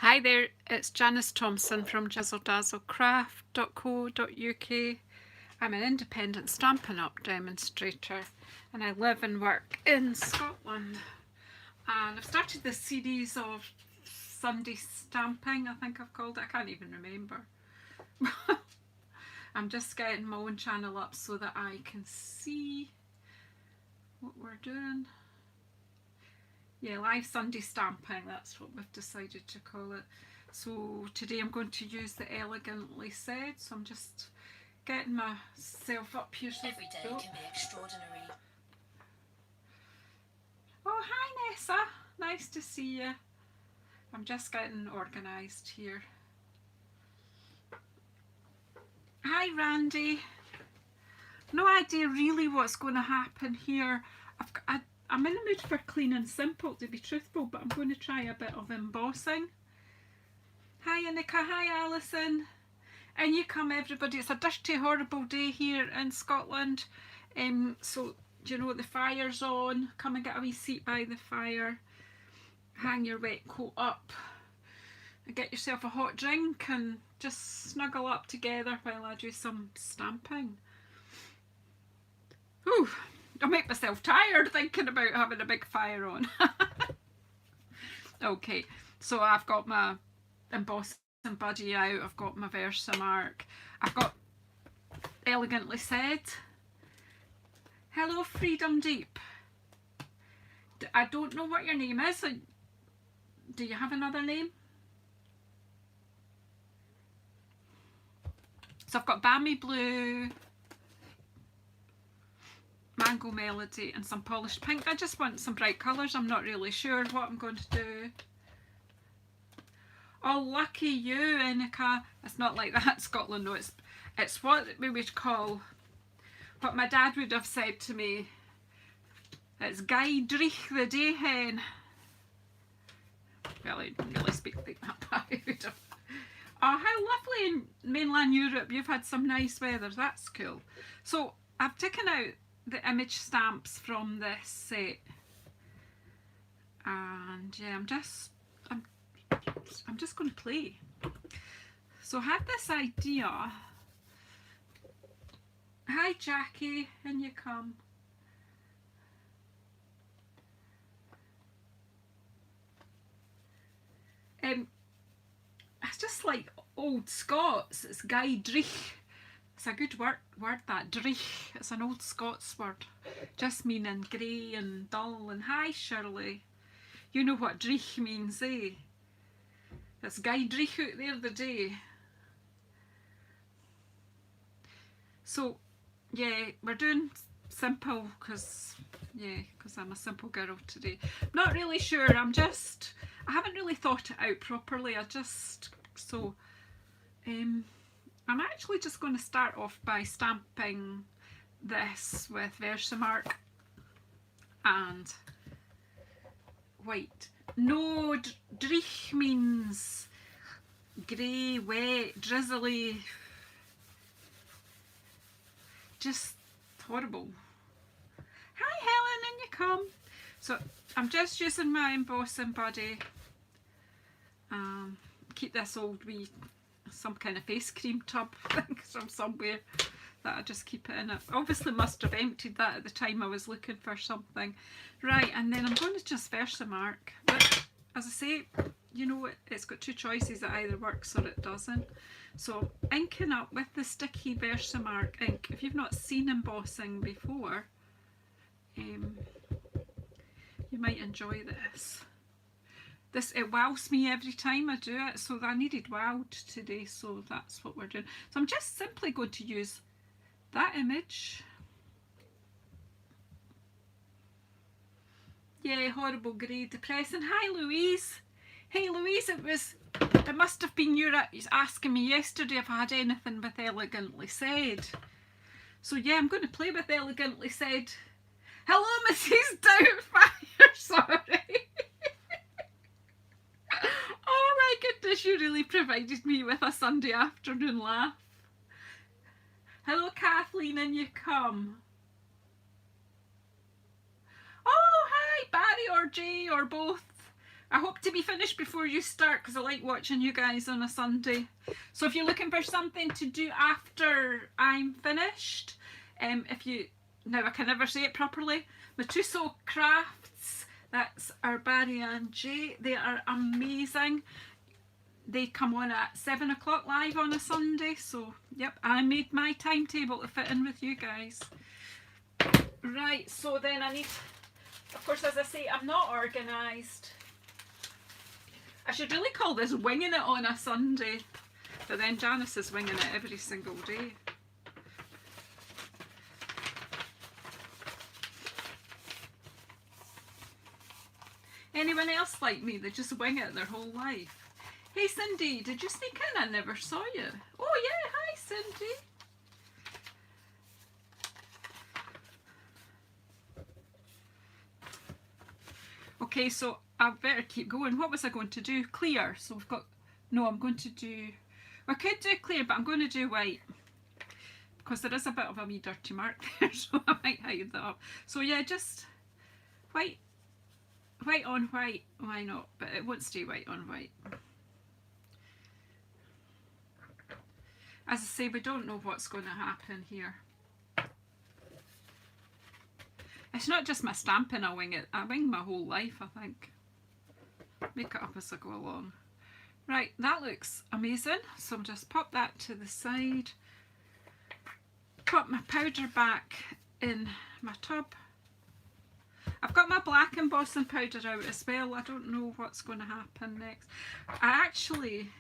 Hi there, it's Janice Thompson from JazzleDazzleCraft.co.uk. I'm an independent Stampin' Up demonstrator and I live and work in Scotland. And I've started this series of Sunday stamping, I think I've called it, I can't even remember. I'm just getting my own channel up so that I can see what we're doing. Yeah, live Sunday stamping, that's what we've decided to call it. So today I'm going to use the Elegantly Said, so I'm just getting myself up here. Every day can be extraordinary. Oh, hi Nessa, nice to see you. I'm just getting organised here. Hi Randy. No idea really what's going to happen here. I'm in the mood for clean and simple, to be truthful, but I'm going to try a bit of embossing. Hi Annika, hi Alison. And you come everybody. It's a dirty, horrible day here in Scotland. So, you know, the fire's on. Come and get a wee seat by the fire. Hang your wet coat up. And get yourself a hot drink and just snuggle up together while I do some stamping. Whew. I'll make myself tired thinking about having a big fire on. Okay, so I've got my embossing budgie out, I've got my Versamark, I've got Elegantly Said. Hello Freedom Deep. I don't know what your name is. Do you have another name? So I've got Bammy Blue, Mango Melody and some Polished Pink. I just want some bright colours. I'm not really sure what I'm going to do. Oh, lucky you, Annika. It's not like that, Scotland. No, it's what we would call, what my dad would have said to me. It's Guy Dreich the Day Hen. Well, I didn't really speak like that, but I would have. Oh, how lovely in mainland Europe. You've had some nice weather. That's cool. So I've taken out the image stamps from this set, and yeah, I'm just going to play. So I had this idea. Hi Jackie, in you come. It's just like old Scots. It's Guy Dreich. It's a good word that, dreich. It's an old Scots word, just meaning grey and dull. And hi Shirley, you know what dreich means, eh? It's Guy Dreich out there the day. So yeah, we're doing simple because I'm a simple girl today. I'm not really sure, I haven't really thought it out properly. I'm actually just going to start off by stamping this with Versamark and white. No, dreich means grey, wet, drizzly, just horrible. Hi Helen, in you come. So I'm just using my embossing buddy. Keep this old wee, some kind of face cream tub from somewhere that I just keep it in. I obviously must have emptied that at the time I was looking for something. Right, and then I'm going to just Versamark. But as I say, you know, it's got two choices. It either works or it doesn't. So inking up with the sticky Versamark ink. If you've not seen embossing before, you might enjoy this. It wows me every time I do it, so I needed wowed today, so that's what we're doing. So I'm just simply going to use that image. Yeah, horrible grey, depressing. Hi Louise. Hey Louise, it must have been you asking me yesterday if I had anything with Elegantly Said. So yeah, I'm going to play with Elegantly Said. Hello Mrs. Doubtfire, sorry. Oh my goodness, you really provided me with a Sunday afternoon laugh. Hello Kathleen, in you come. Oh hi, Barry or Jay or both. I hope to be finished before you start because I like watching you guys on a Sunday. So if you're looking for something to do after I'm finished, now I can never say it properly, JazzleDazzleCraft, that's our Barry and Jay, they are amazing. They come on at 7 o'clock live on a Sunday, so yep, I made my timetable to fit in with you guys. Right, so then I need, of course, as I say, I'm not organised. I should really call this winging it on a Sunday, but then Janice is winging it every single day. Anyone else like me? They just wing it their whole life. Hey Cindy, did you sneak in? I never saw you. Oh yeah, hi Cindy. Okay, so I better keep going. What was I going to do? Clear. So we've got, no, I'm going to do, I could do clear, but I'm going to do white. Because there is a bit of a wee dirty mark there, so I might hide that up. So yeah, just white, white on white, why not? But it won't stay white on white. As I say, we don't know what's going to happen here. It's not just my stamping I wing it, I wing my whole life, I think. Make it up as I go along. Right, that looks amazing. So I'll just pop that to the side. Put my powder back in my tub. I've got my black embossing powder out as well. I don't know what's going to happen next. I actually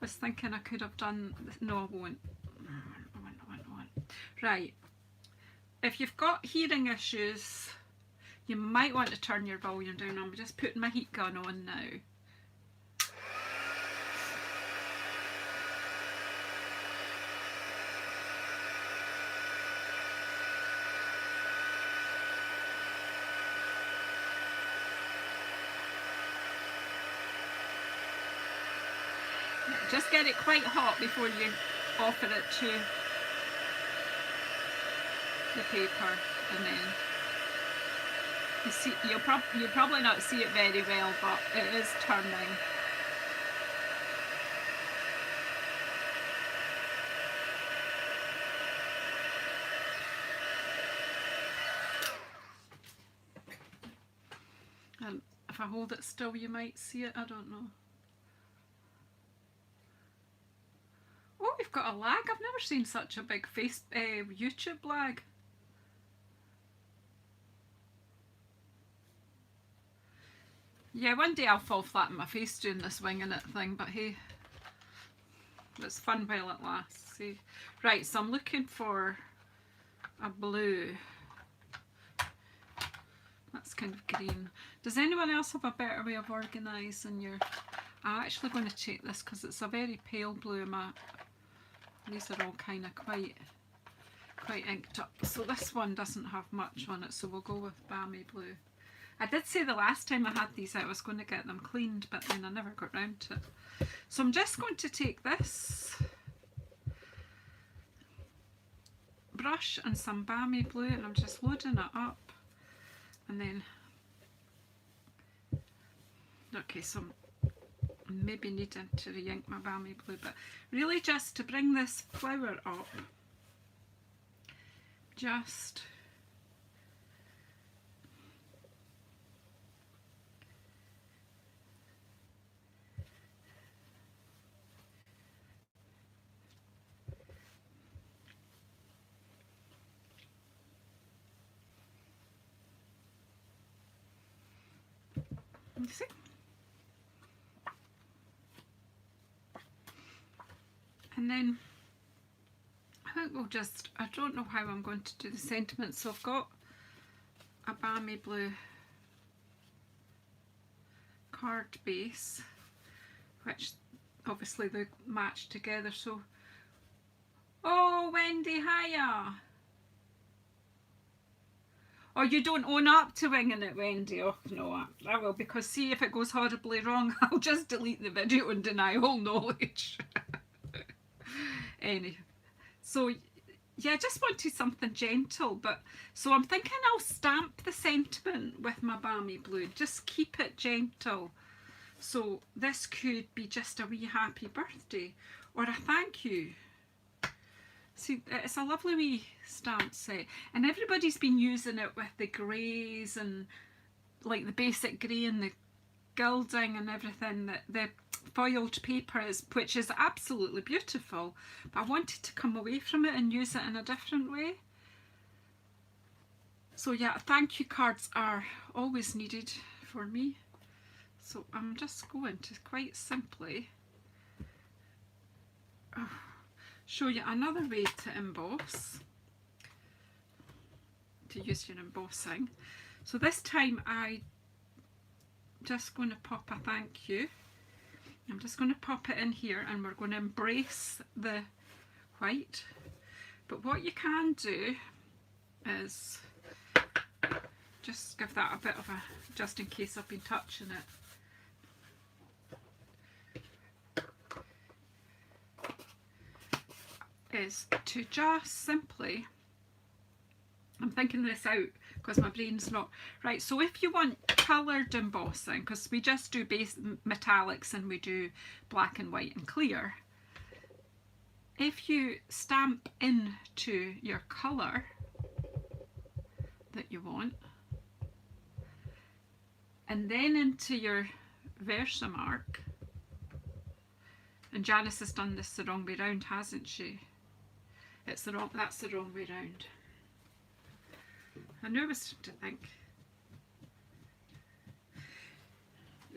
was thinking I could have done, no I won't. Right, if you've got hearing issues, you might want to turn your volume down. I'm just putting my heat gun on now. Just get it quite hot before you offer it to the paper, and then you see, you'll probably not see it very well, but it is turning. And if I hold it still, you might see it. I don't know. Oh, we've got a lag. I've never seen such a big YouTube lag. Yeah, one day I'll fall flat on my face doing this winging it thing, but hey, it's fun while it lasts. See? Right, so I'm looking for a blue. That's kind of green. Does anyone else have a better way of organising your... I'm actually going to take this because it's a very pale blue. These are all kind of quite inked up. So this one doesn't have much on it, so we'll go with Balmy Blue. I did say the last time I had these out I was going to get them cleaned, but then I never got round to it. So I'm just going to take this brush and some Balmy Blue, and I'm just loading it up, and then, okay, so I'm maybe needing to re-ink my Balmy Blue, but really just to bring this flower up, just you see? And then I think we'll just, I don't know how I'm going to do the sentiment, so I've got a Balmy Blue card base, which obviously they match together, so, oh Wendy, hiya! Oh, you don't own up to winging it, Wendy? Oh no, I will, because see, if it goes horribly wrong, I'll just delete the video and deny all knowledge. Anyway, so yeah, I just wanted something gentle, but so I'm thinking I'll stamp the sentiment with my balmy blue. Just keep it gentle. So this could be just a wee happy birthday or a thank you. See, it's a lovely wee stamp set, and everybody's been using it with the greys and like the basic grey and the gilding and everything that the foiled paper is, which is absolutely beautiful, but I wanted to come away from it and use it in a different way. So yeah, thank you cards are always needed for me. So I'm just going to quite simply show you another way to emboss, to use your embossing. So this time I'm just going to pop a thank you. I'm just going to pop it in here and we're going to embrace the white. But what you can do is just give that a bit of a, just in case I've been touching it, is to just simply, I'm thinking this out because my brain's not right. So if you want coloured embossing, because we just do base metallics and we do black and white and clear, if you stamp into your colour that you want and then into your Versamark, and Janice has done this the wrong way round, hasn't she? It's the wrong, that's the wrong way round. I knew I was to think.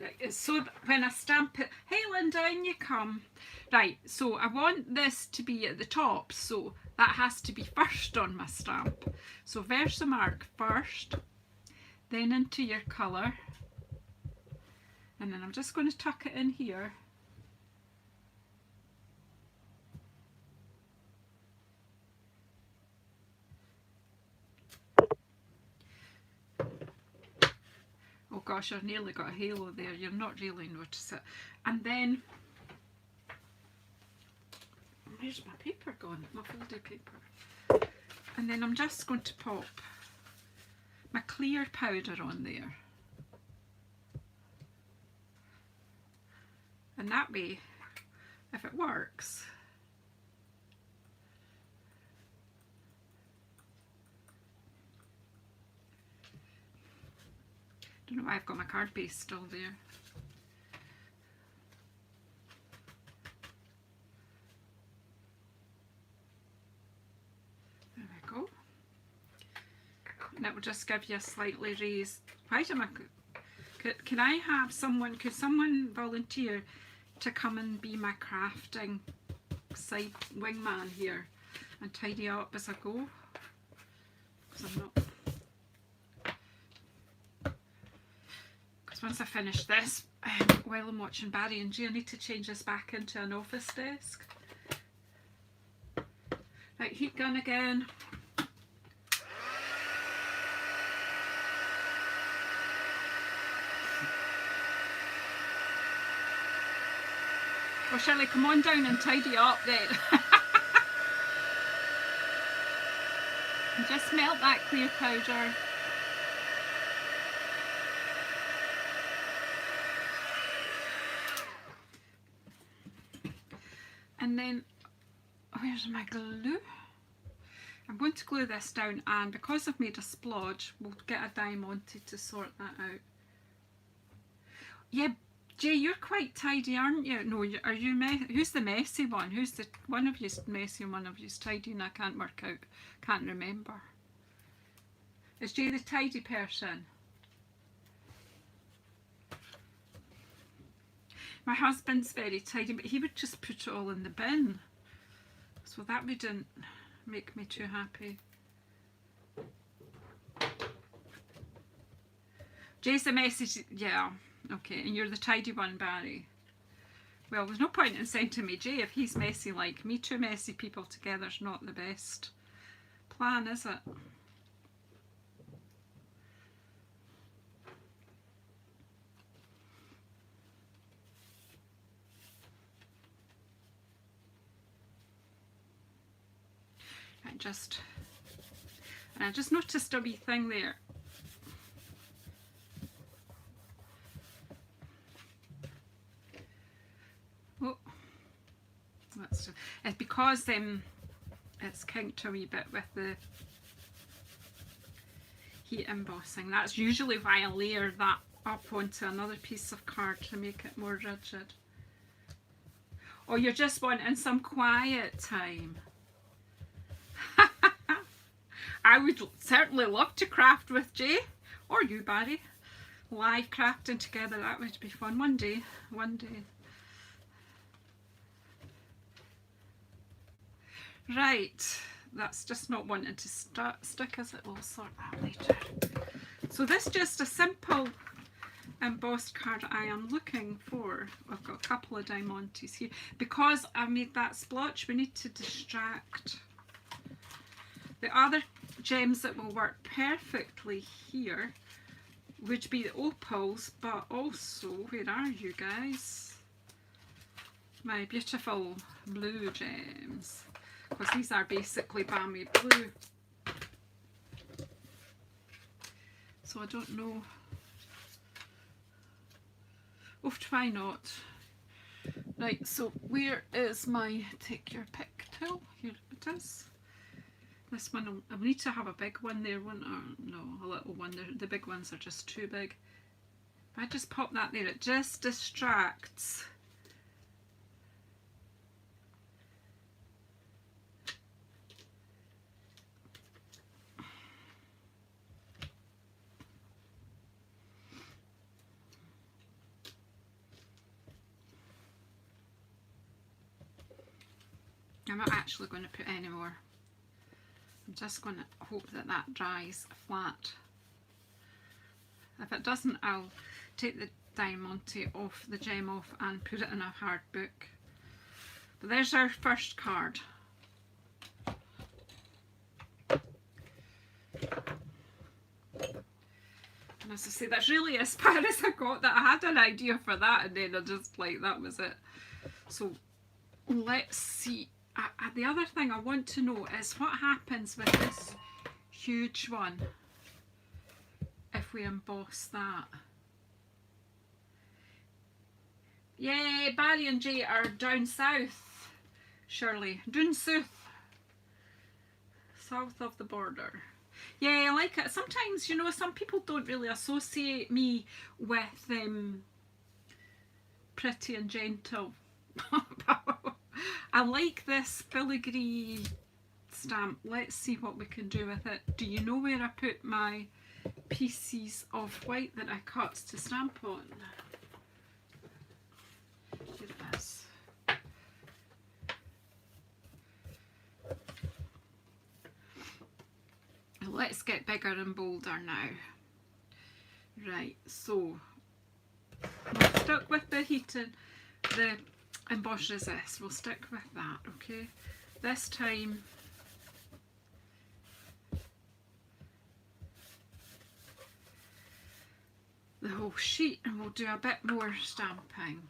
Right, so when I stamp it, hey Linda, in you come. Right, so I want this to be at the top, so that has to be first on my stamp. So Versamark first, then into your colour, and then I'm just going to tuck it in here. Oh gosh, I've nearly got a halo there. You'll not really notice it. And then, where's my paper gone? My folded paper. And then I'm just going to pop my clear powder on there. And that way, if it works, don't know why I've got my card base still there. There we go. And it will just give you a slightly raised. Why am I? Can I have someone? Could someone volunteer to come and be my crafting side wingman here and tidy up as I go? Because I'm not. Once I finish this, while I'm watching Barry and G, I need to change this back into an office desk. Right, heat gun again. Well, Shelley, come on down and tidy up then. And just melt that clear powder. And then, where's my glue? I'm going to glue this down, and because I've made a splodge, we'll get a Diamante to sort that out. Yeah, Jay, you're quite tidy, aren't you? No, are you? Who's the messy one? Who's the one of you's messy and one of you's tidy? And I can't work out, can't remember. Is Jay the tidy person? My husband's very tidy, but he would just put it all in the bin. So that wouldn't make me too happy. Jay's the message, yeah, okay, and you're the tidy one, Barry. Well, there's no point in sending me Jay if he's messy like me. Two messy people together's not the best plan, is it? just, and I just noticed a wee thing there. Oh, it's because it's kinked a wee bit with the heat embossing. That's usually why I layer that up onto another piece of card to make it more rigid. Or you're just wanting some quiet time. I would certainly love to craft with Jay, or you, Barry. Live crafting together, that would be fun one day, one day. Right, that's just not wanting to stick, is it? We'll sort that later. So this is just a simple embossed card I am looking for. I've got a couple of diamantes here. Because I made that splotch, we need to distract. The other gems that will work perfectly here would be the opals, but also, where are you guys? My beautiful blue gems. Because these are basically balmy blue. So I don't know. Oh, try not. Right, so where is my take your pick tool? Here it is. This one, I need to have a big one there, won't I? No, a little one. The big ones are just too big. If I just pop that there, it just distracts. I'm not actually going to put any more. I'm just going to hope that that dries flat. If it doesn't, I'll take the diamante off, the gem off, and put it in a hard book. But there's our first card. And as I say, that's really as far as I got. That I had an idea for that, and then I just, like, that was it. So let's see. The other thing I want to know is what happens with this huge one if we emboss that. Yay, Barry and Jay are down south, Shirley. Down south. South of the border. Yeah, I like it. Sometimes, you know, some people don't really associate me with pretty and gentle. I like this filigree stamp. Let's see what we can do with it. Do you know where I put my pieces of white that I cut to stamp on? Here it is. Let's get bigger and bolder now. Right, so we're stuck with the heating, the emboss resist. We'll stick with that, okay? This time the whole sheet, and we'll do a bit more stamping.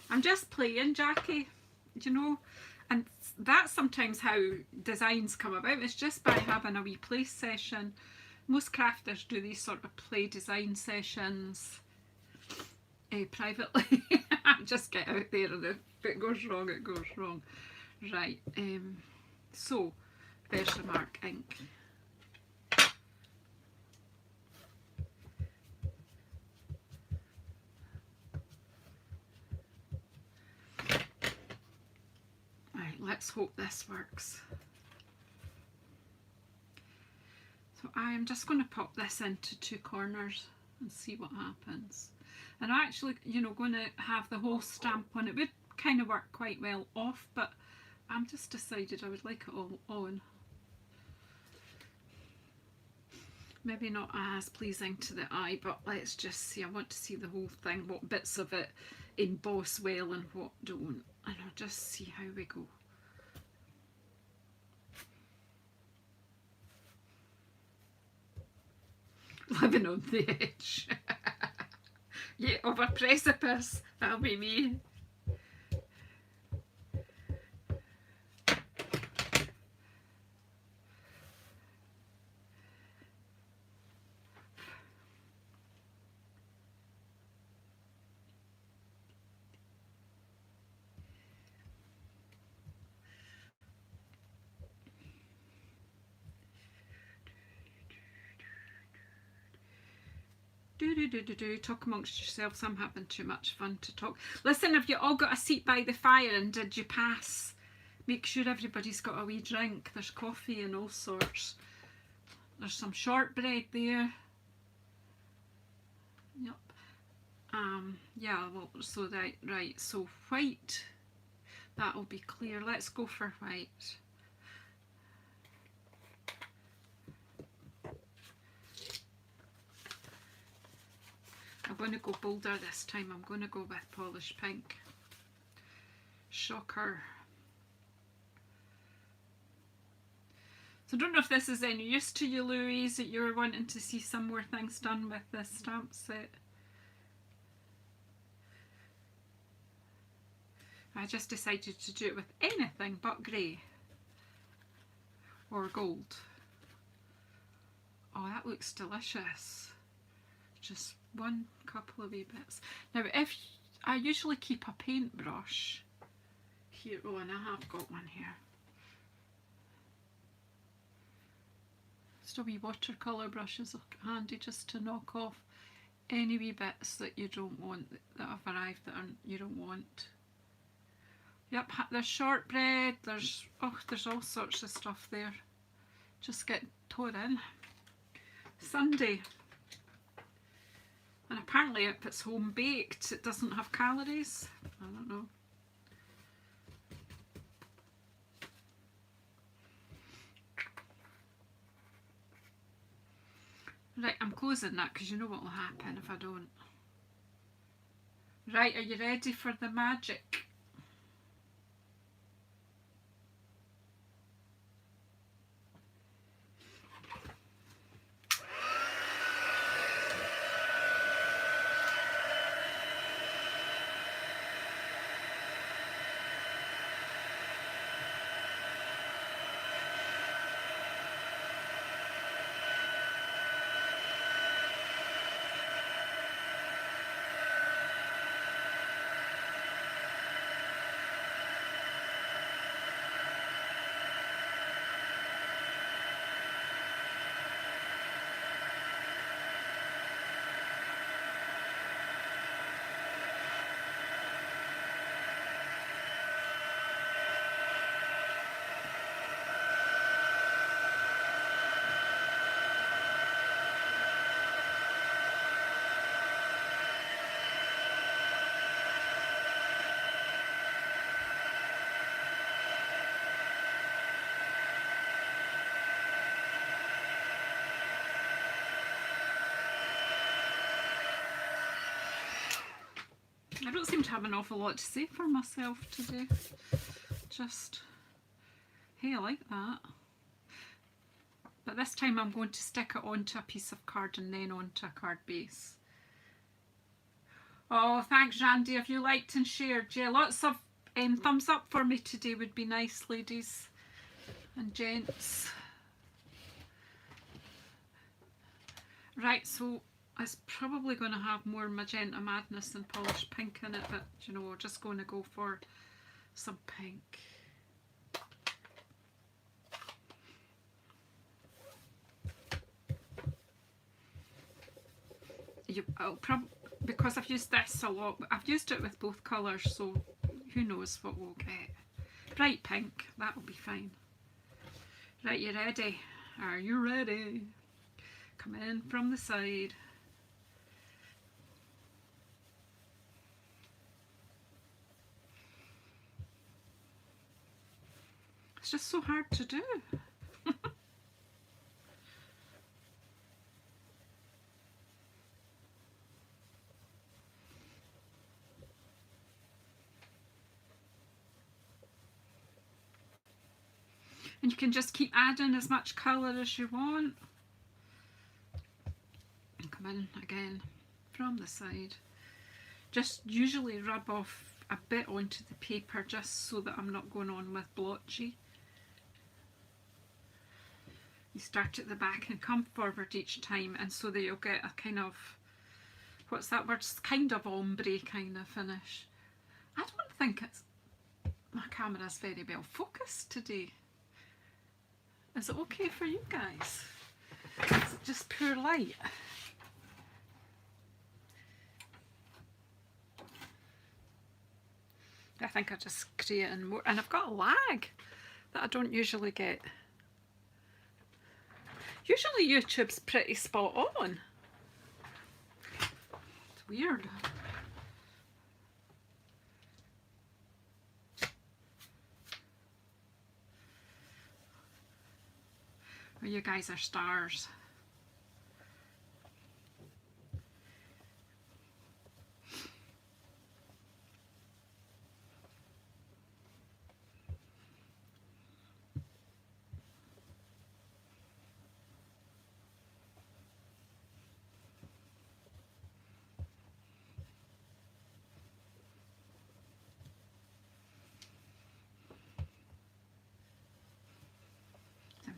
I'm just playing, Jackie, you know, and that's sometimes how designs come about. It's just by having a wee play session. Most crafters do these sort of play design sessions privately. Just get out there, and if it goes wrong, it goes wrong. Right, so Versamark ink. Right, let's hope this works. So I am just going to pop this into two corners and see what happens. And I'm actually, you know, going to have the whole stamp on. It would kind of work quite well off, but I'm just decided I would like it all on. Maybe not as pleasing to the eye, but let's just see. I want to see the whole thing, what bits of it emboss well and what don't. And I'll just see how we go. Living on the edge. Yeah, of a precipice. That'll be me. Talk amongst yourselves. I'm having too much fun to talk. Listen, have you all got a seat by the fire, and did you pass? Make sure everybody's got a wee drink. There's coffee and all sorts. There's some shortbread there. Yep. Yeah, well, so right, so white. That'll be clear. Let's go for white. I'm going to go bolder this time. I'm going to go with polished pink. Shocker. So I don't know if this is any use to you, Louise, that you're wanting to see some more things done with this stamp set. I just decided to do it with anything but grey or gold. Oh, that looks delicious. Just one couple of wee bits. Now, if I usually keep a paintbrush here, oh, and I have got one here. Just a wee watercolour brush is handy just to knock off any wee bits that you don't want, that have arrived that you don't want. Yep, there's shortbread, there's all sorts of stuff there. Just get tore in. Sundae. And apparently if it's home baked, it doesn't have calories. I don't know. Right, I'm closing that because you know what will happen if I don't. Right, are you ready for the magic? I don't seem to have an awful lot to say for myself today. Just, hey, I like that. But this time I'm going to stick it onto a piece of card and then onto a card base. Oh, thanks, Randy. If you liked and shared, yeah, lots of thumbs up for me today would be nice, ladies and gents. Right, so it's probably going to have more magenta madness than polished pink in it, but you know, we're just going to go for some pink. Because I've used this a lot, I've used it with both colours, so who knows what we'll get. Bright pink, that'll be fine. Right, you ready? Are you ready? Come in from the side. It's just so hard to do. And you can just keep adding as much colour as you want. And come in again from the side. Just usually rub off a bit onto the paper just so that I'm not going on with blotchy. You start at the back and come forward each time, and so that you'll get a kind of, what's that word, kind of ombre kind of finish. I don't think my camera's very well focused today. Is it okay for you guys? Is it just poor light? think I'm just creating more, and I've got a lag that I don't usually get. Usually YouTube's pretty spot on. It's weird. Well, you guys are stars.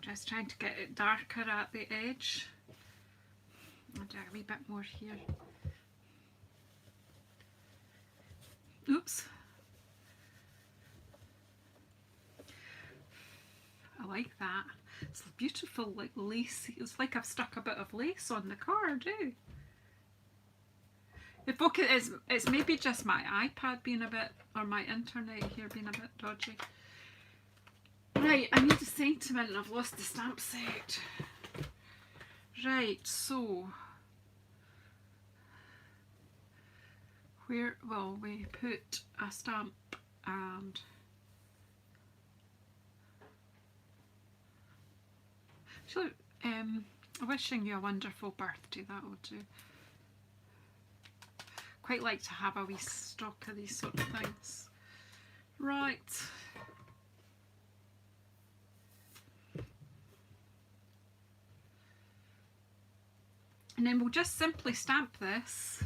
Just trying to get it darker at the edge. I'll do a wee bit more here. Oops. I like that. It's beautiful, like lace. It's like I've stuck a bit of lace on the card, eh? If okay, it's maybe just my iPad being a bit, or my internet here being a bit dodgy. Right, I need a sentiment and I've lost the stamp set. Right, so where will we put a stamp and actually, wishing you a wonderful birthday, that will do. Quite like to have a wee stock of these sort of things. Right. And then we'll just simply stamp this.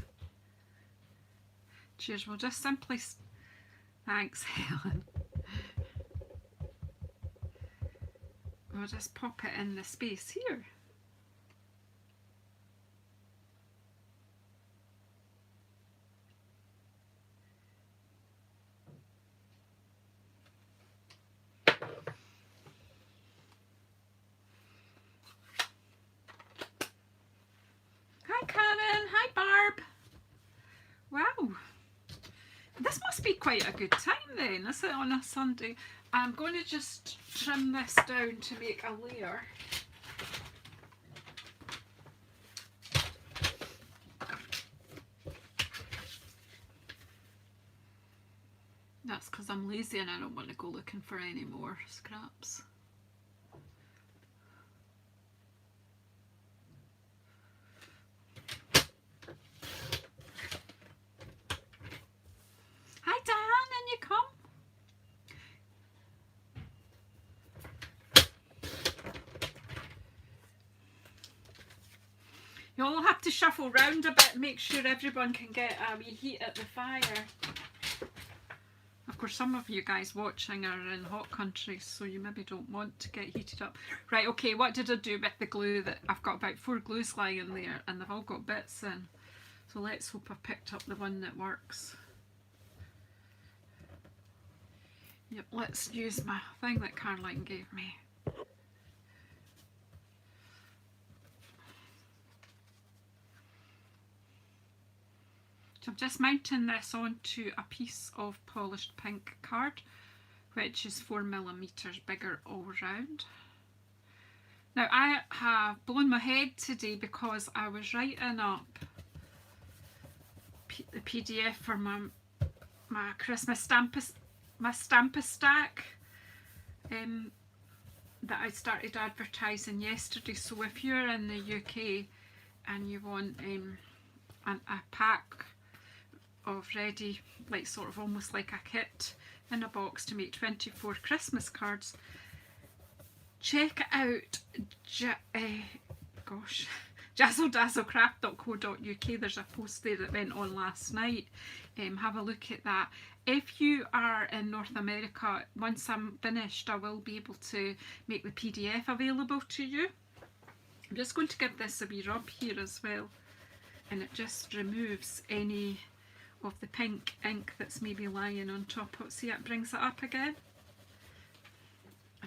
Cheers, we'll just simply, thanks Helen. We'll just pop it in the space here. Hi Karen, hi Barb. Wow, this must be quite a good time then, is it, on a Sunday? I'm going to just trim this down to make a layer. That's because I'm lazy and I don't want to go looking for any more scraps. Hi Diane, and you come? You'll have to shuffle round a bit and make sure everyone can get a wee heat at the fire. Of course, some of you guys watching are in hot countries, so you maybe don't want to get heated up. Right, okay, what did I do with the glue? That I've got about 4 glues lying in there and they've all got bits in. So let's hope I've picked up the one that works. Yep, let's use my thing that Caroline gave me. So I'm just mounting this onto a piece of polished pink card, which is 4mm bigger all round. Now I have blown my head today because I was writing up the PDF for my Christmas Stampus stack that I started advertising yesterday. So if you're in the UK and you want a pack of ready, like sort of almost like a kit in a box to make 24 Christmas cards, check out JazzleDazzleCraft.co.uk. There's a post there that went on last night. Have a look at that. If you are in North America, once I'm finished I will be able to make the PDF available to you. I'm just going to give this a wee rub here as well, and it just removes any of the pink ink that's maybe lying on top of it. See, it brings it up again.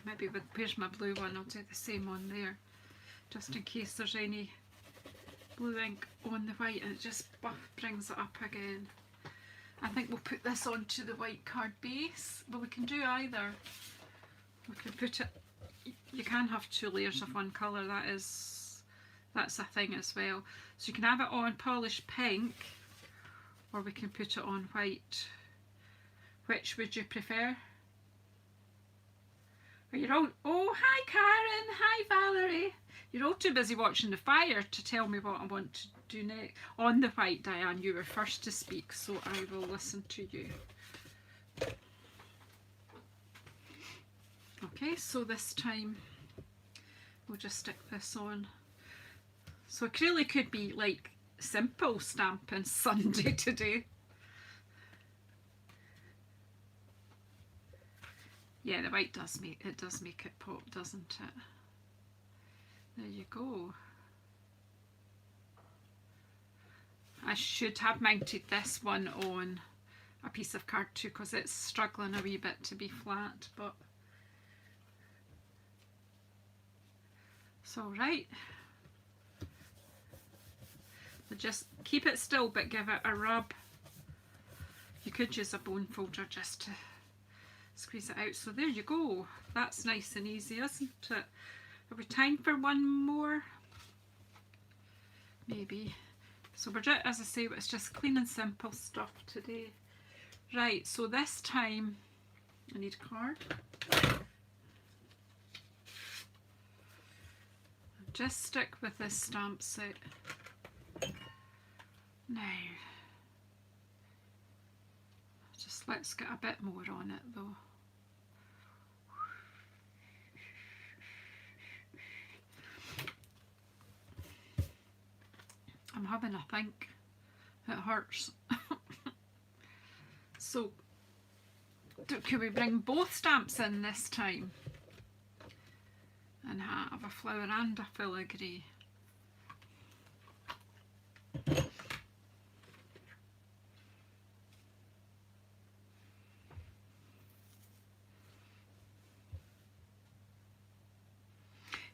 Maybe with, where's my blue one, I'll do the same on there, just in case there's any blue ink on the white, and it just brings it up again. I think we'll put this onto the white card base. Well, we can do either. We can put it, you can have 2 layers of one colour, that's a thing as well. So you can have it on polished pink, or we can put it on white. Which would you prefer? Are you all, oh hi Karen, hi Valerie. You're all too busy watching the fire to tell me what I want to do next. On the white, Diane, you were first to speak, so I will listen to you. Okay, so this time we'll just stick this on. So it really could be like simple stamping Sunday today. Yeah, the white does make it pop, doesn't it? There you go. I should have mounted this one on a piece of card too, because it's struggling a wee bit to be flat, but it's all right. So just keep it still, but give it a rub. You could use a bone folder just to squeeze it out. So there you go. That's nice and easy, isn't it? Have we time for one more? Maybe. So we're just, as I say, it's just clean and simple stuff today. Right, so this time I need a card. Just stick with this stamp set. Now, just let's get a bit more on it though. I'm having a think. It hurts. So, can we bring both stamps in this time? And have a flower and a filigree.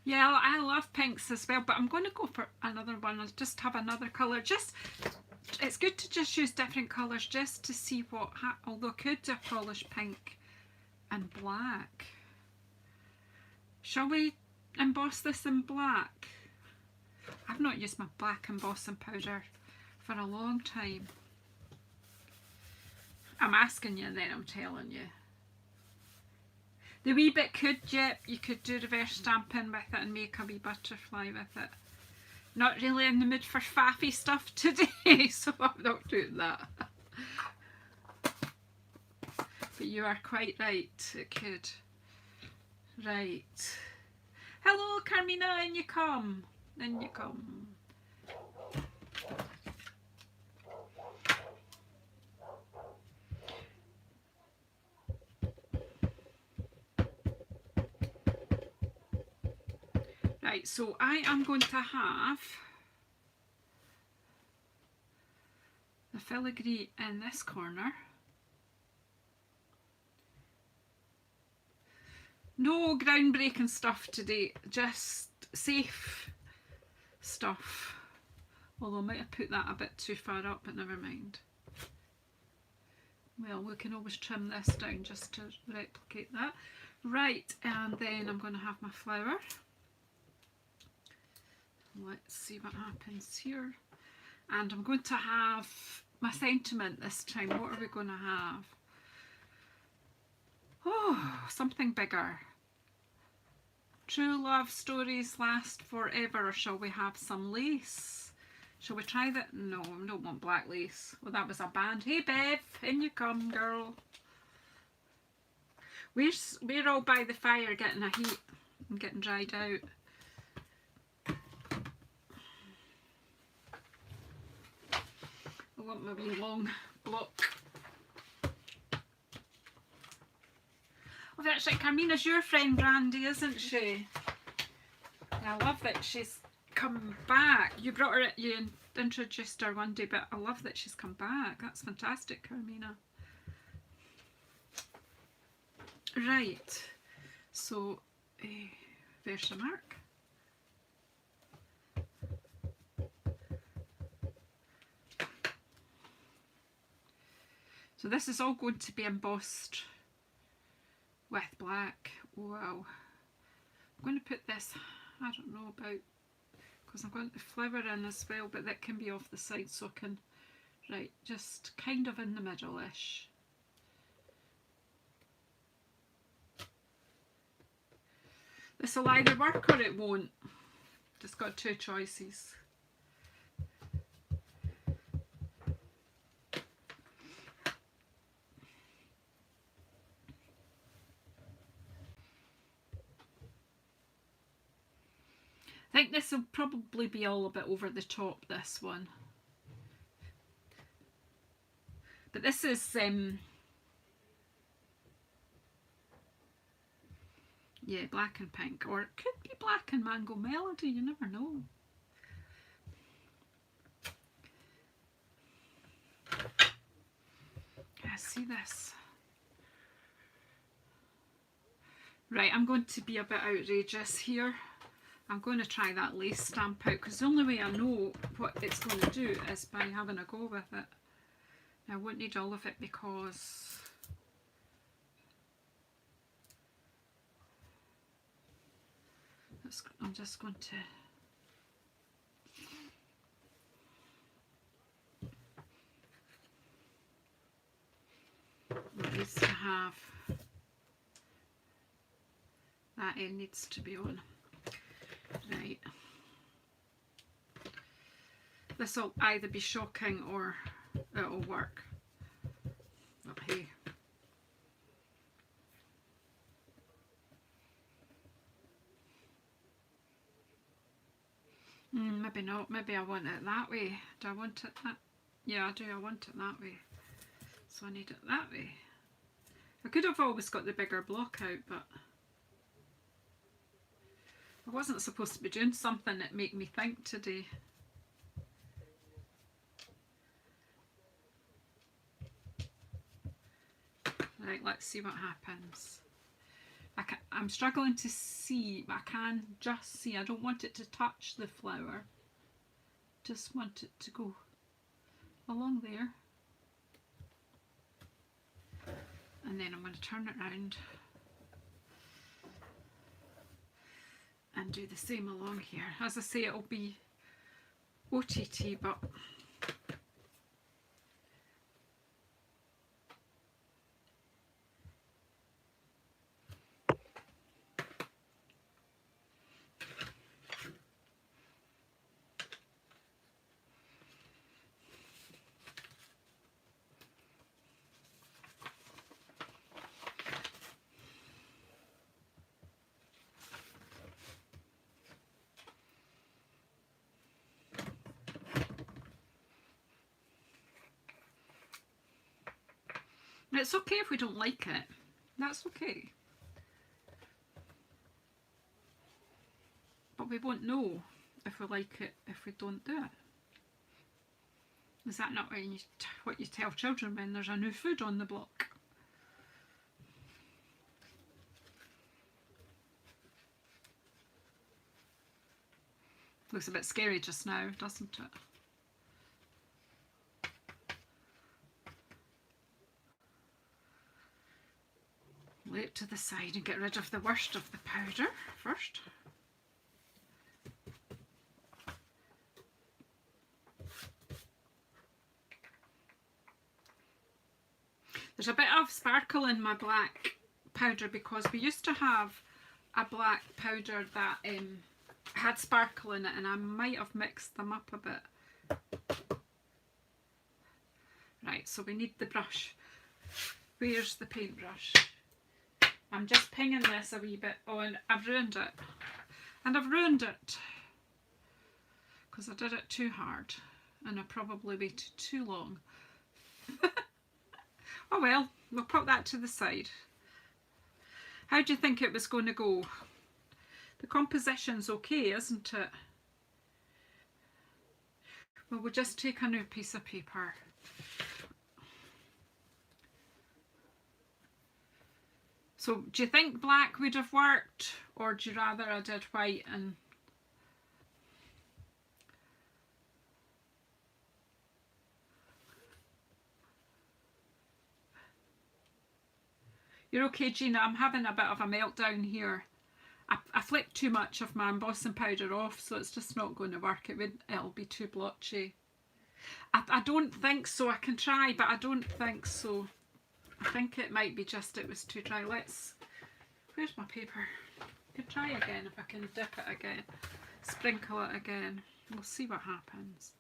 Yeah, I love pinks as well, but I'm going to go for another one. I'll just have another colour. Just, it's good to just use different colours just to see what, although I could do a polished pink and black. Shall we emboss this in black? I've not used my black embossing powder for a long time. I'm asking you and then I'm telling you. The wee bit you could do reverse stamping with it and make a wee butterfly with it. Not really in the mood for faffy stuff today, so I'm not doing that. But you are quite right, it could. Right. Hello Carmina, in you come. In you come. Right, so I am going to have the filigree in this corner. No groundbreaking stuff today, just safe stuff. Although I might have put that a bit too far up, but never mind. Well, we can always trim this down just to replicate that. Right, and then I'm going to have my flower. Let's see what happens here. And I'm going to have my sentiment this time. What are we going to have? Oh, something bigger. True love stories last forever, or shall we have some lace? Shall we try that? No, I don't want black lace. Well, that was a band. Hey Bev, in you come, girl. We're all by the fire getting a heat and getting dried out. I want my wee long block. Oh, that's like Carmina's your friend Brandy, isn't she? I love that she's come back. You brought her, you introduced her one day, but I love that she's come back. That's fantastic, Carmina. Right, so there's a mark. So this is all going to be embossed with black. Wow. I'm going to put this, I don't know about, because I'm going to flower in as well, but that can be off the side so I can, right, just kind of in the middle-ish. This will either work or it won't. Just got two choices. I think this will probably be all a bit over the top, this one. But this is, yeah, black and pink. Or it could be black and mango melody, you never know. Yeah, see this. Right, I'm going to be a bit outrageous here. I'm going to try that lace stamp out because the only way I know what it's going to do is by having a go with it. I won't need all of it because I'm just going to it needs to have that end needs to be on. Right. This will either be shocking or it'll work. But hey. Maybe not. Maybe I want it that way. Do I want it that? Yeah, I do. I want it that way. So I need it that way. I could have always got the bigger block out, but I wasn't supposed to be doing something that made me think today. Right, let's see what happens. I'm struggling to see, but I can just see. I don't want it to touch the flower. Just want it to go along there. And then I'm going to turn it around and do the same along here. As I say, it'll be OTT, but it's okay if we don't like it. That's okay. But we won't know if we like it if we don't do it. Is that not what you tell children when there's a new food on the block? Looks a bit scary just now, doesn't it? Lay it to the side and get rid of the worst of the powder first. There's a bit of sparkle in my black powder because we used to have a black powder that had sparkle in it, and I might have mixed them up a bit. Right, so we need the brush. Where's the paintbrush? I'm just pinging this a wee bit. Oh, and I've ruined it. And I've ruined it because I did it too hard and I probably waited too long. Oh well, we'll put that to the side. How do you think it was going to go? The composition's okay, isn't it? Well, we'll just take a new piece of paper. So do you think black would have worked, or do you rather I did white and... You're okay, Gina? I'm having a bit of a meltdown here. I flicked too much of my embossing powder off, so it's just not going to work. It'll be too blotchy. I don't think so. I can try, but I don't think so. I think it might be just it was too dry. Where's my paper? I can try again if I can dip it again. Sprinkle it again. We'll see what happens.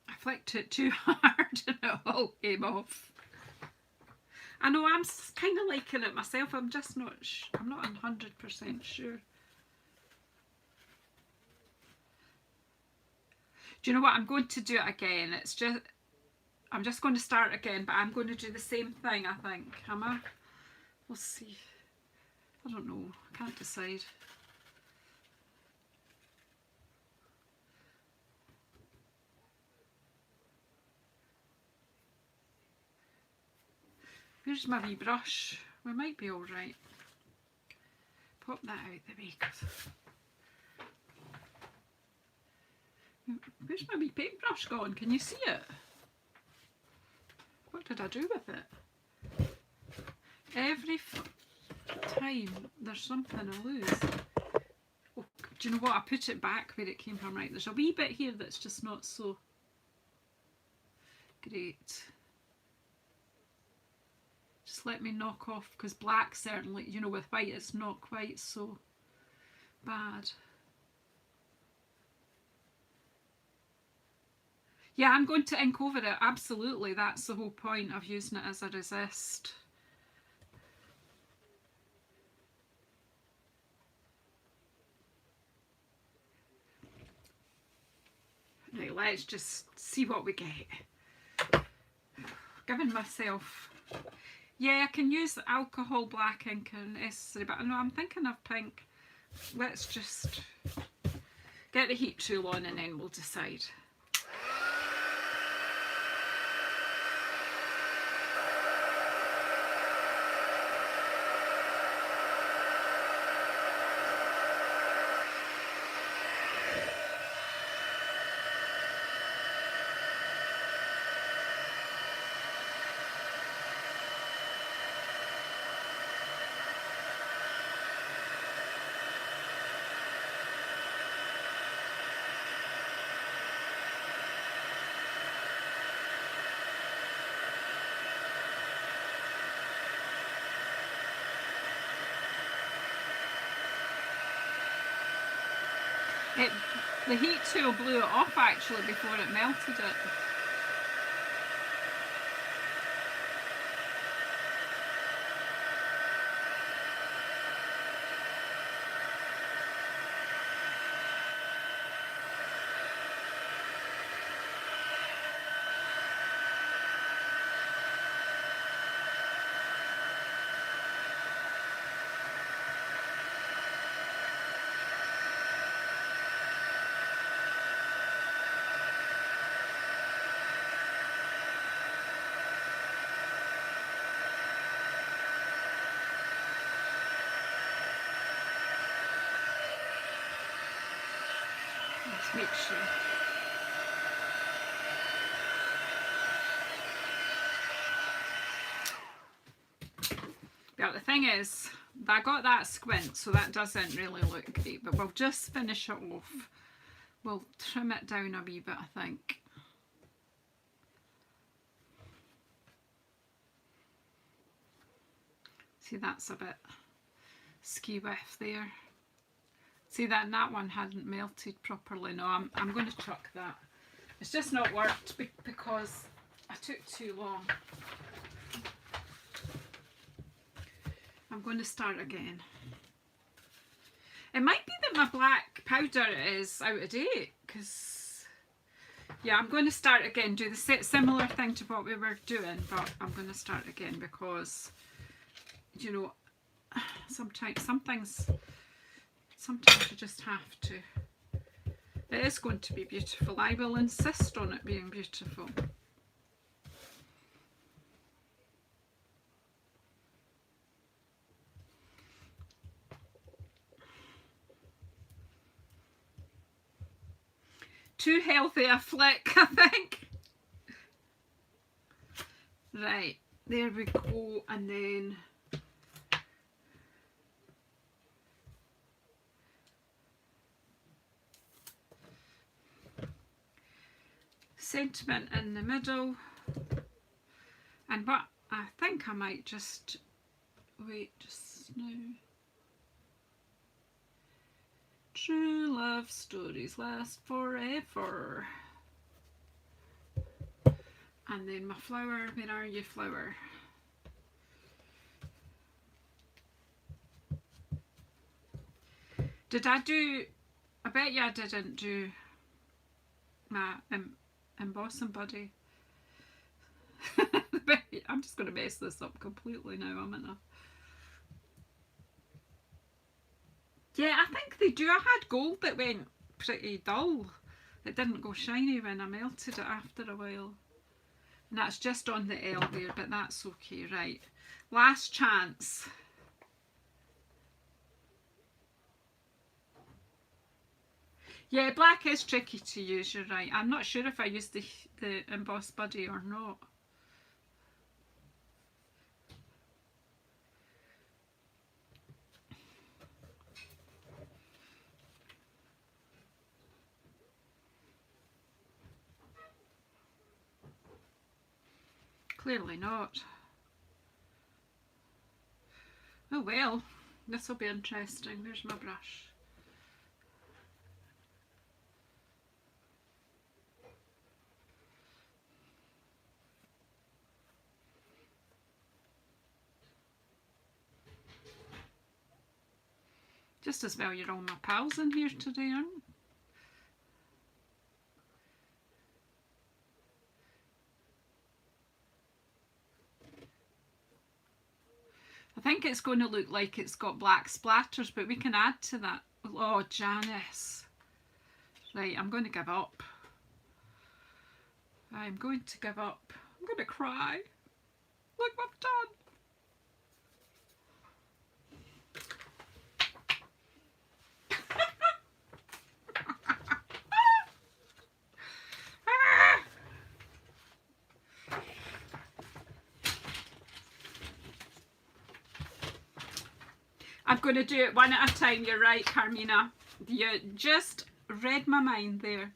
I flicked it too hard and it all came off. I know, I'm kind of liking it myself. I'm just not, I'm not 100% sure. Do you know what? I'm going to do it again. I'm just going to start again, but I'm going to do the same thing, I think. Am I? We'll see. I don't know. I can't decide. Where's my wee brush? We might be all right. Pop that out the way. Where's my wee paintbrush gone? Can you see it? What did I do with it? Every time there's something I lose. Oh, do you know what? I put it back where it came from. Right, there's a wee bit here that's just not so great. Just let me knock off, because black certainly, you know, with white it's not quite so bad. Yeah, I'm going to ink over it, absolutely. That's the whole point of using it as a resist. Right, let's just see what we get. Giving myself... Yeah, I can use alcohol black ink and necessary, but I know I'm thinking of pink. Let's just get the heat tool on and then we'll decide. The heat tool blew it off actually before it melted it. Let's make sure. But the thing is, I got that squint, so that doesn't really look great, but we'll just finish it off. We'll trim it down a wee bit, I think. See, that's a bit skew-whiff there. See that one hadn't melted properly. No, I'm going to chuck that. It's just not worked because I took too long. I'm going to start again. It might be that my black powder is out of date, because yeah, I'm going to start again, do the similar thing to what we were doing, but I'm going to start again because, you know, sometimes you just have to. It is going to be beautiful. I will insist on it being beautiful. too healthy a flick, I think. Right, there we go, and then sentiment in the middle. And what I think I might just wait just now. True love stories last forever. And then my flower, where are you, flower? Did I do, I bet you I didn't do my embossing buddy. I'm just going to mess this up completely now, am I not? Yeah, I think they do. I had gold that went pretty dull. It didn't go shiny when I melted it after a while. And that's just on the L there, but that's okay. Right, last chance. Yeah, black is tricky to use, you're right. I'm not sure if I used the emboss buddy or not. Clearly not. Oh well, this will be interesting. There's my brush. Just as well you're all my pals in here today, aren't you? I think it's going to look like it's got black splatters, but we can add to that. Oh, Janice. Right, I'm going to give up. I'm going to give up. I'm going to cry. Look what I've done. I'm going to do it one at a time. You're right, Carmina. You just read my mind there.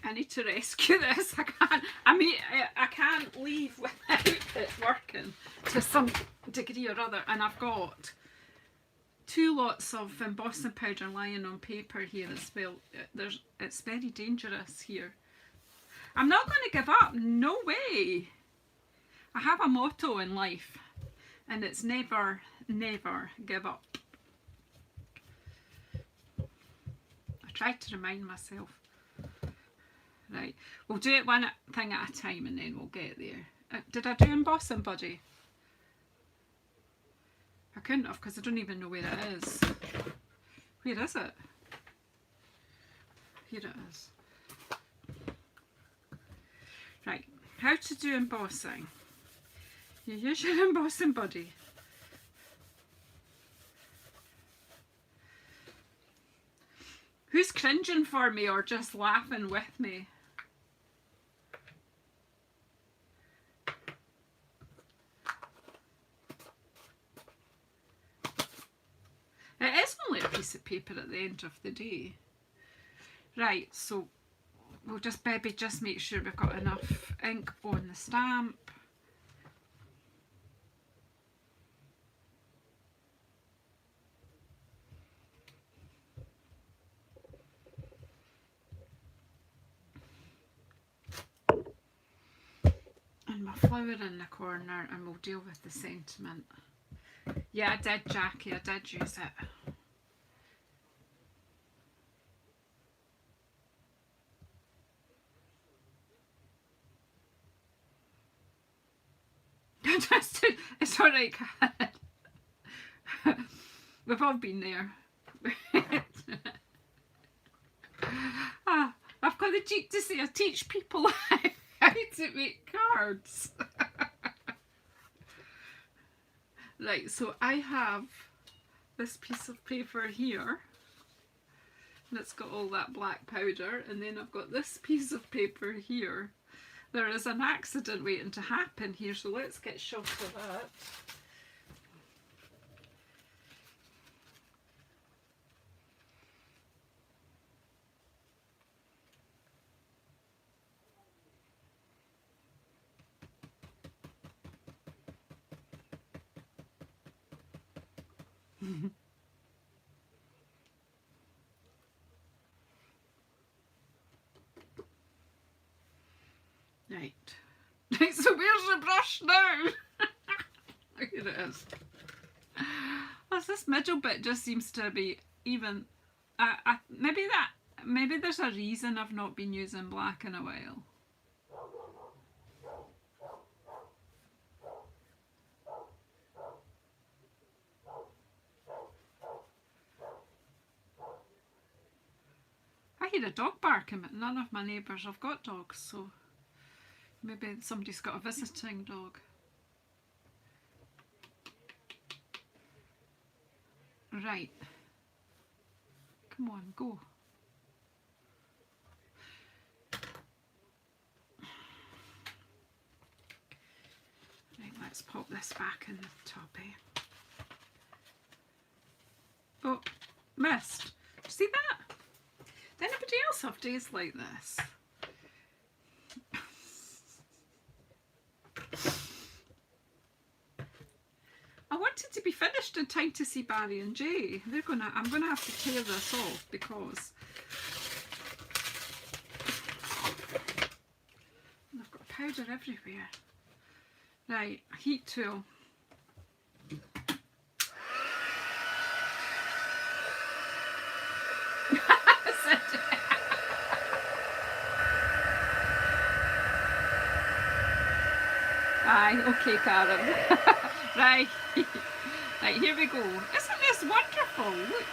I need to rescue this. I can't. I mean, I can't leave without it working to some degree or other. And I've got 2 lots of embossing powder lying on paper here as well. It's very dangerous here. I'm not going to give up. No way. I have a motto in life, and it's never, never give up. I tried to remind myself. Right, we'll do it one thing at a time and then we'll get there. Did I do embossing buddy? I couldn't have because I don't even know where it is. Where is it? Here it is. Right, how to do embossing. You use your embossing buddy. Who's cringing for me or just laughing with me? It is only a piece of paper at the end of the day. Right, so we'll just maybe just make sure we've got enough ink on the stamp. And my flower in the corner, and we'll deal with the sentiment. Yeah, I did, Jackie, I did use it. It's alright, Kat. We've all been there. got the cheek to say I teach people how to make cards. Right, so I have this piece of paper here. And it's got all that black powder, and then I've got this piece of paper here. There is an accident waiting to happen here, so let's get shot of that. Right. Right, so where's the brush now? Here it is. Well, this middle bit just seems to be even. Maybe there's a reason I've not been using black in a while. I hear a dog barking, but none of my neighbours have got dogs, so maybe somebody's got a visiting dog. Right. Come on, go. Right, let's pop this back in the top, eh? Oh, missed. Do you see that? Does anybody else have days like this? I wanted to be finished in time to see Barry and Jay. I'm gonna have to tear this off because I've got powder everywhere. Right, heat tool. Aye, okay, Karen. Right. Right, here we go. Isn't this wonderful? Look.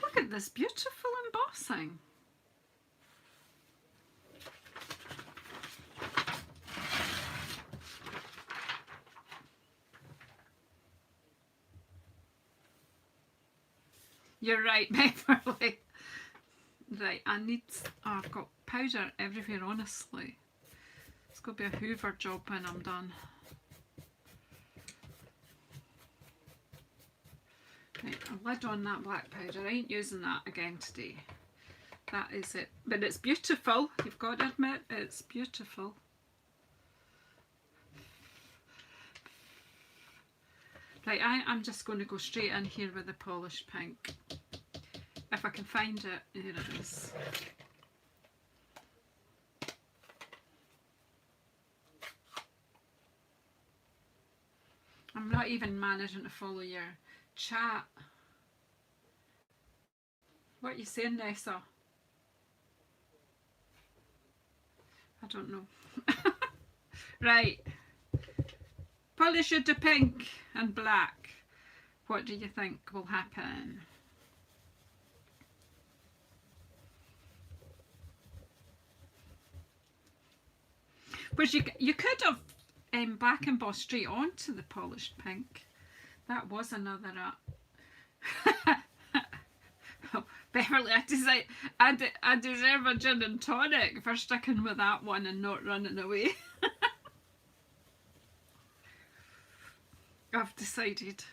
Look at this beautiful embossing. You're right, Beverly. Right, I've got powder everywhere, honestly. It's going to be a Hoover job when I'm done. Right, a lid on that black powder. I ain't using that again today. That is it. But it's beautiful. You've got to admit, it's beautiful. Right, I'm just going to go straight in here with the polished pink. If I can find it, here it is. I'm not even managing to follow your chat. What are you saying, Nessa? I don't know. Right. Polish it to pink and black. What do you think will happen? But you could have black embossed straight onto the polished pink. That was another oh, Beverly, I deserve a gin and tonic for sticking with that one and not running away. I've decided.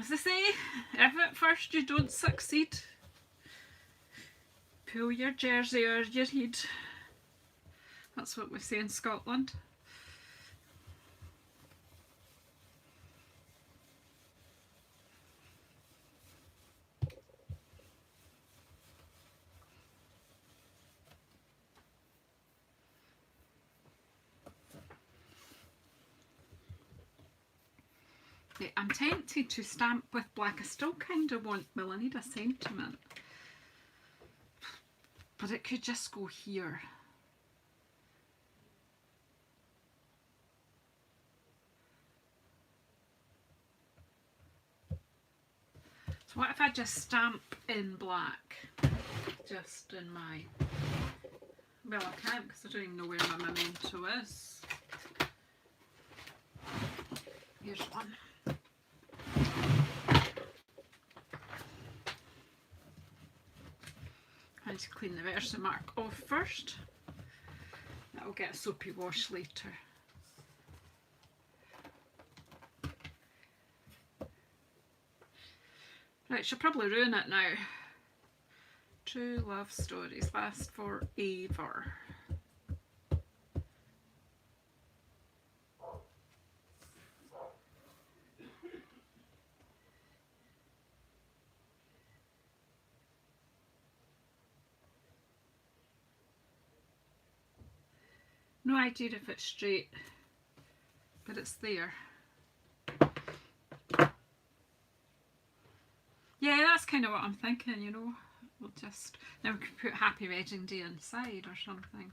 As I say, if at first you don't succeed, pull your jersey or your head. That's what we say in Scotland. I'm tempted to stamp with black. I still kind of want, well, I need a sentiment, but it could just go here. So what if I just stamp in black, just in my, well, I can't because I don't even know where my memento is. Here's one. I need to clean the Versamark off first. That'll get a soapy wash later. Right, she'll probably ruin it now. True love stories last forever. No idea if it's straight, but it's there. Yeah, that's kind of what I'm thinking, you know. We'll just, now we could put Happy Wedding Day inside or something.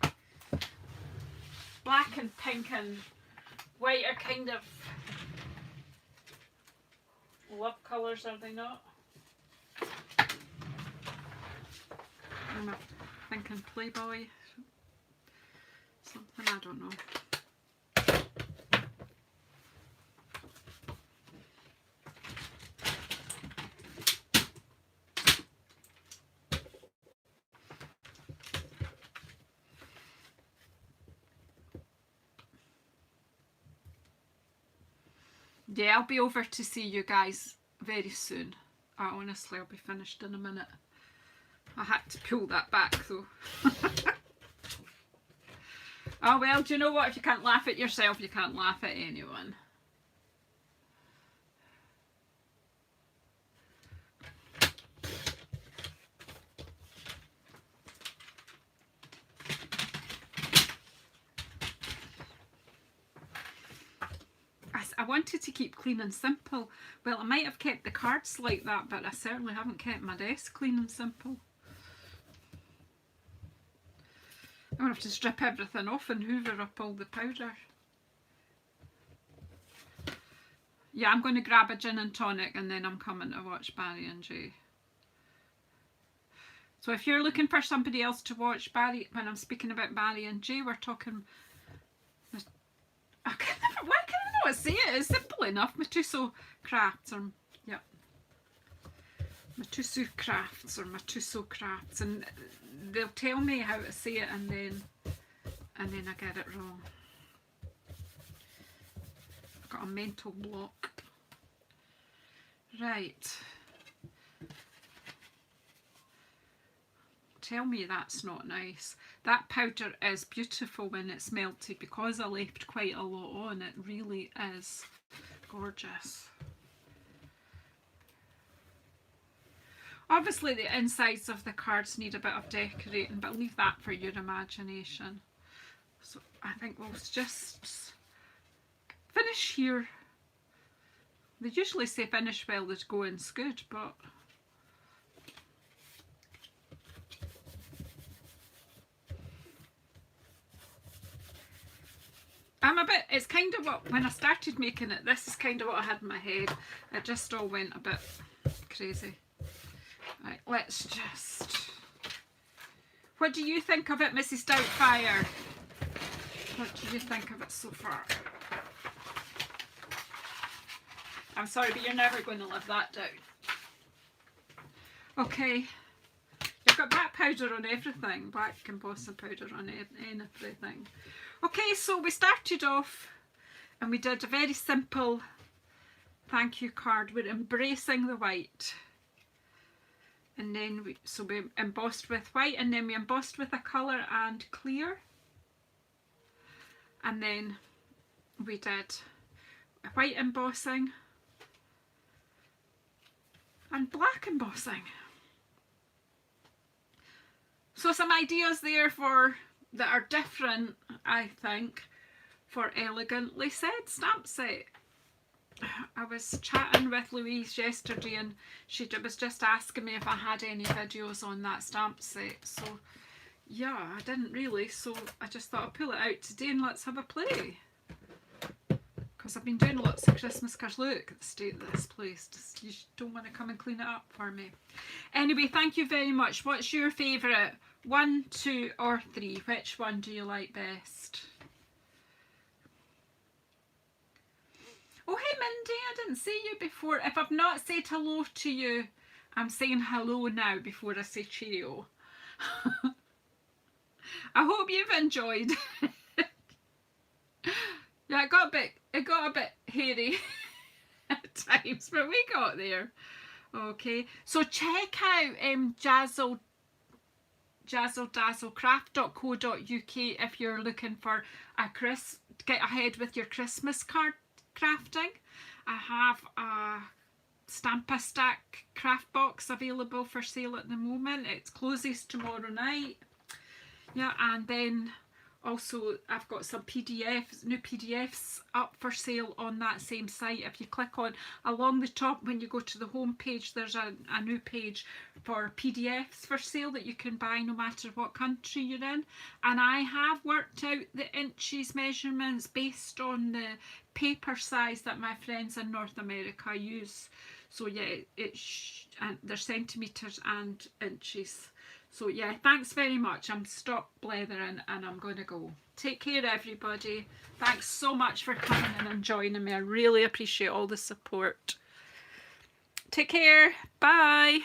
Black and pink and white are kind of love colours, are they not? I'm thinking Playboy. Something, I don't know. Yeah, I'll be over to see you guys very soon. Honestly, I'll be finished in a minute. I had to pull that back though. Oh well, do you know what? If you can't laugh at yourself, you can't laugh at anyone. I wanted to keep clean and simple. Well, I might have kept the cards like that, but I certainly haven't kept my desk clean and simple. I'm going to have to strip everything off and hoover up all the powder. Yeah, I'm going to grab a gin and tonic and then I'm coming to watch Barry and Jay. So if you're looking for somebody else to watch Barry, when I'm speaking about Barry and Jay, we're talking... why can I not say it? It's simple enough. Matuso Crafts, or yeah, Matuso Crafts or Matuso Crafts, and they'll tell me how to say it, and then I get it wrong. I've got a mental block. Right. Tell me that's not nice. That powder is beautiful when it's melted because I left quite a lot on. It really is gorgeous. Obviously the insides of the cards need a bit of decorating, but leave that for your imagination. So I think we'll just finish here. They usually say finish well as going's good, but I'm a bit, it's kind of what, when I started making it, this is kind of what I had in my head. It just all went a bit crazy. Right, let's just... What do you think of it, Mrs. Doubtfire? What do you think of it so far? I'm sorry, but you're never going to live that down. Okay. You've got black powder on everything. Black embossing powder on everything. Okay, so we started off and we did a very simple thank you card. We're embracing the white. And then we embossed with white, and then we embossed with a colour and clear. And then we did white embossing and black embossing. So some ideas there for that are different, I think, for Elegantly Said stamp set. I was chatting with Louise yesterday and she was just asking me if I had any videos on that stamp set. So yeah, I didn't really, so I just thought I'd pull it out today and let's have a play. Because I've been doing lots of Christmas cards. Look at the state of this place. Just, you don't want to come and clean it up for me. Anyway, thank you very much. What's your favourite? 1, 2 or 3? Which one do you like best? Oh, hey Mindy, I didn't see you before. If I've not said hello to you, I'm saying hello now before I say cheerio. I hope you've enjoyed. Yeah, it got a bit hairy at times, but we got there. Okay, so check out JazzleDazzleCraft.co.uk if you're looking for get ahead with your Christmas card crafting. I have a Stamp-A-Stack craft box available for sale at the moment. It closes tomorrow night. Yeah, and then also I've got some PDFs, new PDFs up for sale on that same site. If you click on along the top when you go to the home page, there's a new page for PDFs for sale that you can buy no matter what country you're in. And I have worked out the inches measurements based on the paper size that my friends in North America use. So yeah, and they're centimetres and inches. So yeah, thanks very much. I'm stopped blethering and I'm going to go. Take care everybody. Thanks so much for coming in and joining me. I really appreciate all the support. Take care. Bye.